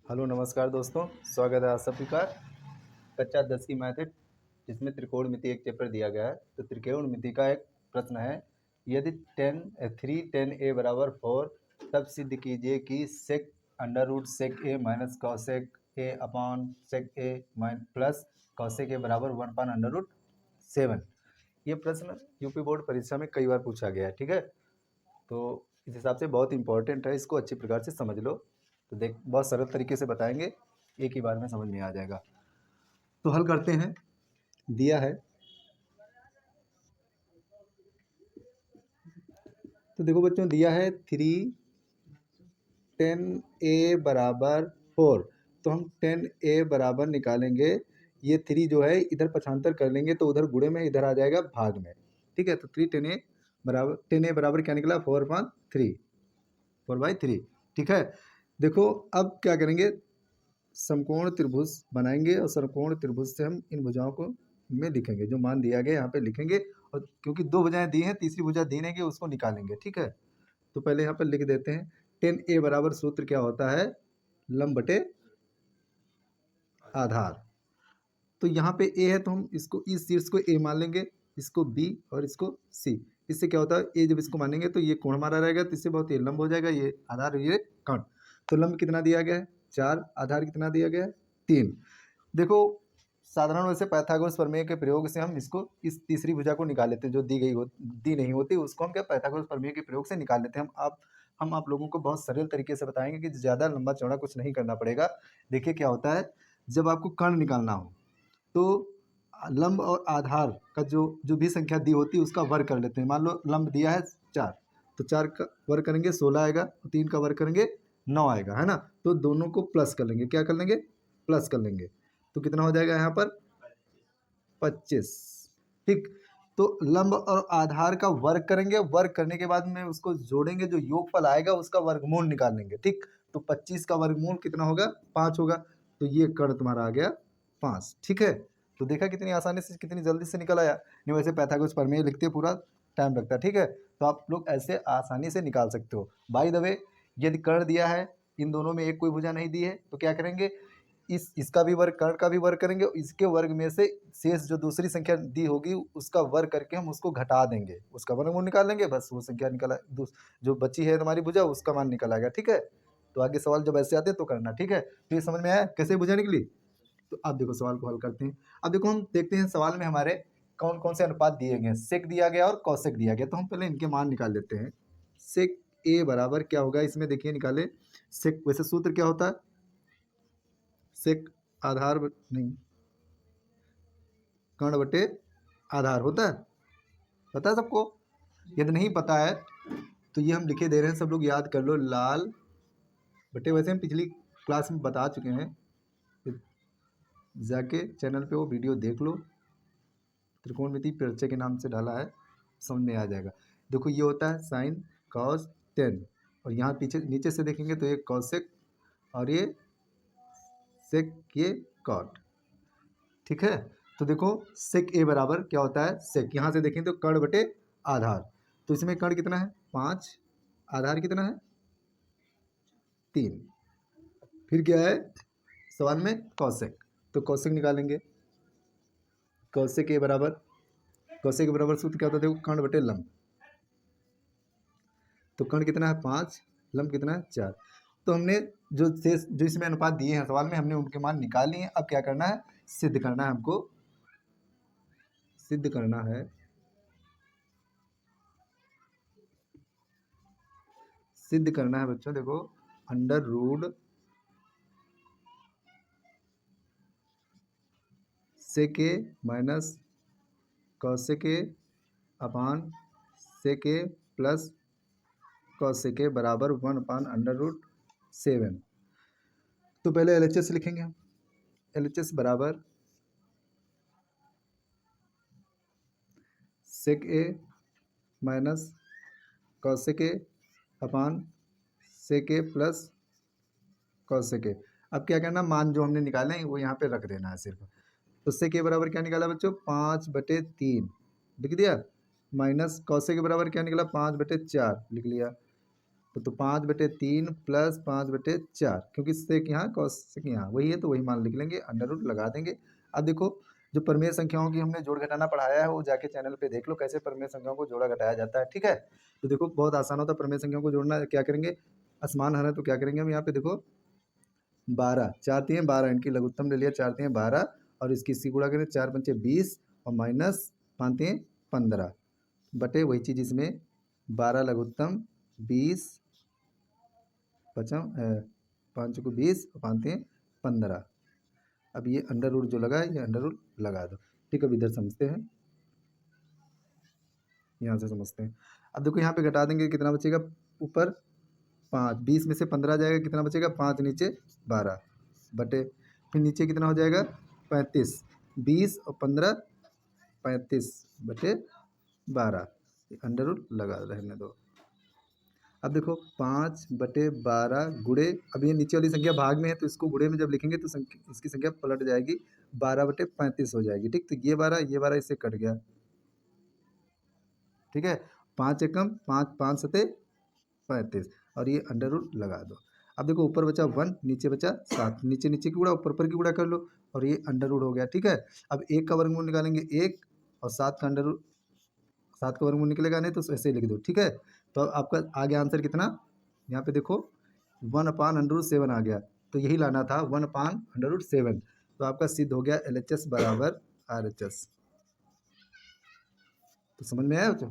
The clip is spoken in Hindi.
हेलो नमस्कार दोस्तों, स्वागत है आप सभी का कक्षा 10 की मैथ है जिसमें त्रिकोणमिति एक चैप्टर दिया गया है। तो त्रिकोणमिति का एक प्रश्न है, यदि 3tan a = 4 तब सिद्ध कीजिए कि sec under root sec A minus cosec A upon sec A plus cosec A बराबर 1/√7। ये प्रश्न यूपी बोर्ड परीक्षा में कई बार पूछा गया है। ठीक है, तो इस हिसाब से बहुत इंपॉर्टेंट है, इसको अच्छी प्रकार से समझ लो। तो देख, बहुत सरल तरीके से बताएंगे, एक ही बार में समझ में आ जाएगा। तो हल करते हैं। दिया है, तो देखो बच्चों, दिया है 3tan a = 4। तो हम 10a बराबर निकालेंगे, ये 3 जो है इधर पक्षांतर कर लेंगे तो उधर गुणे में, इधर आ जाएगा भाग में। ठीक है, तो 10a बराबर क्या निकला, 4/3। ठीक है, देखो अब क्या करेंगे, समकोण त्रिभुज बनाएंगे और समकोण त्रिभुज से हम इन भुजाओं को में लिखेंगे, जो मान दिया गया यहाँ पे लिखेंगे। और क्योंकि दो भुजाएं दी हैं, तीसरी भुजा दी नहीं, उसको निकालेंगे। ठीक है, तो पहले यहाँ पर लिख देते हैं 10a बराबर सूत्र क्या होता है, लंब बटे आधार। तो यहाँ पे a है तो हम इसको, इस शीर्ष को a मान लेंगे, इसको b और इसको c। इससे क्या होता है, a जब इसको मानेंगे तो ये कोण हमारा रहेगा, तो इससे बहुत ये लंब हो जाएगा, ये आधार ये कण। तो लंब कितना दिया गया है 4, आधार कितना दिया गया है 3। देखो, साधारण वैसे पाइथागोरस प्रमेय के प्रयोग से हम इसको, इस तीसरी भुजा को निकाल लेते हैं, जो दी नहीं होती उसको हम क्या पाइथागोरस प्रमेय के प्रयोग से निकाल लेते हैं। हम आप लोगों को बहुत सरल तरीके से बताएंगे कि ज़्यादा लंबा चौड़ा कुछ नहीं करना पड़ेगा। देखिए क्या होता है, जब आपको कर्ण निकालना हो तो लंब और आधार का जो जो भी संख्या दी होती है उसका वर्ग कर लेते हैं। मान लो लंब दिया है 4, तो 4 का वर्ग करेंगे 16 आएगा, और 3 का वर्ग करेंगे 9 आएगा, है ना। तो दोनों को प्लस कर लेंगे, क्या कर लेंगे, प्लस कर लेंगे। तो कितना हो जाएगा यहाँ पर 25। ठीक, तो लंब और आधार का वर्ग करेंगे, वर्ग करने के बाद में उसको जोड़ेंगे, जो योगफल आएगा उसका वर्गमूल निकाल लेंगे। ठीक, तो 25 का वर्गमूल कितना होगा, 5 होगा। तो ये कर्ण तुम्हारा आ गया 5। ठीक है, तो देखा कितनी आसानी से, कितनी जल्दी से निकल आया। नहीं वैसे पाइथागोरस प्रमेय लिखते पूरा टाइम लगता है। ठीक है, तो आप लोग ऐसे आसानी से निकाल सकते हो। बाय द वे, यदि कर्ण दिया है, इन दोनों में एक कोई भुजा नहीं दी है, तो क्या करेंगे, इसका भी वर्ग, कर्ण का भी वर्ग करेंगे, इसके वर्ग में से शेष जो दूसरी संख्या दी होगी उसका वर्ग करके हम उसको घटा देंगे, उसका वर्गमूल निकाल लेंगे, बस वो संख्या निकला, जो बची है तुम्हारी भुजा उसका मान निकल आएगा। ठीक है, तो आगे सवाल जब ऐसे आते हैं तो करना। ठीक है, तो ये समझ में आया कैसे भुजा निकली। तो अब देखो सवाल को हल करते हैं। अब देखो हम देखते हैं सवाल में हमारे कौन कौन से अनुपात दिए गए हैं। सेक दिया गया और कौशिक दिया गया, तो हम पहले इनके मान निकाल लेते हैं। सेक ए बराबर क्या होगा, इसमें देखिए निकाले। सेक वैसे सूत्र क्या होता है, सेक आधार नहीं, कर्ण बटे आधार होता है, पता है सबको। यदि नहीं पता है तो ये हम लिखे दे रहे हैं, सब लोग याद कर लो। लाल बटे, वैसे हम पिछली क्लास में बता चुके हैं, जाके चैनल पे वो वीडियो देख लो, त्रिकोणमिति परिचय के नाम से डाला है, समझ में आ जाएगा। देखो ये होता है साइन कॉस टेन, और यहाँ पीछे नीचे से देखेंगे तो ये कॉसेक और ये सेक, ये कॉट। ठीक है, तो देखो सेक ए बराबर क्या होता है, सेक यहाँ से देखें तो कर्ण बटे आधार। तो इसमें कर्ण कितना है 5, आधार कितना है 3। फिर क्या है सवाल में कौशिक, तो कौशिक निकालेंगे। कौशिक ए बराबर, कौशिक के बराबर सूत्र क्या होता है, देखो कर्ण बटे लंब। तो कर्ण कितना है 5, लंब कितना है 4। तो हमने जो इसमें अनुपात दिए हैं सवाल में, हमने उनके मान निकाल लिए हैं। अब क्या करना है, सिद्ध करना है, हमको सिद्ध करना है, सिद्ध करना है बच्चों। देखो under root sec A minus cosec A upon sec A plus cosec A बराबर 1/√7। तो पहले LHS लिखेंगे हम। LHS बराबर sec A minus cosec A upon sec A plus cosec A. अब क्या करना, मान जो हमने निकाले हैं वो यहाँ पे रख देना है सिर्फ। तो सेक ए बराबर क्या निकाला बच्चों, 5/3 लिख दिया, माइनस कॉसेक के बराबर क्या निकला 5/4 लिख लिया। तो 5/3 प्लस 5/4, क्योंकि सेक यहाँ कॉस सेक यहाँ वही है तो वही मान लिख लेंगे, अंडर रूट लगा देंगे। अब देखो जो परिमेय संख्याओं की हमने जोड़ घटाना पढ़ाया है वो जाके चैनल पे देख लो कैसे परिमेय संख्याओं को जोड़ा घटाया जाता है, ठीक है। तो देखो बहुत आसान होता है परिमेय संख्याओं को जोड़ना। क्या करेंगे, असमान हर है तो क्या करेंगे हम यहाँ पे देखो 12, 4×3 12, इनकी लघुत्तम ले लिया 4×3 12 और इसकी गुणा करें 4×5 20 और माइनस 5×3 15 बटे वही चीज़ इसमें 12 लघुत्तम 20 पचम 5×20 और 5×3 15। अब ये अंडर रूट जो लगा है ये अंडर रूट लगा दो, ठीक है। अब इधर समझते हैं, यहाँ से समझते हैं। अब देखो यहाँ पे घटा देंगे कितना बचेगा, ऊपर 5, 20 में से 15 जाएगा, कितना बचेगा 5 नीचे 12 बटे फिर नीचे कितना हो जाएगा 35, 20 और 15 35 बटे 12, अंडर रूट लगा रहने दो। अब देखो 5/12 गुणे, अब ये नीचे वाली संख्या भाग में है तो इसको गुणे में जब लिखेंगे तो इसकी संख्या पलट जाएगी 12/35 हो जाएगी, ठीक। तो ये 12 इससे कट गया, ठीक है। 5 एकम 5, 5 सते 35 और ये अंडर रूट लगा दो। अब देखो ऊपर बचा 1, नीचे बचा 7, नीचे नीचे की गुणा ऊपर की गुणा कर लो और ये अंडर रूट हो गया, ठीक है। अब 1 का वर्गमूल निकालेंगे 1 और 7 का अंडर रूट, 7 का वर्गमूल निकलेगा नहीं तो ऐसे ही लिख दो, ठीक है। तो अब आपका आ गया आंसर कितना, यहाँ पे देखो 1/√7 आ गया, तो यही लाना था 1/√7। तो आपका सिद्ध हो गया LHS बराबर RHS। तो समझ में आया बच्चों।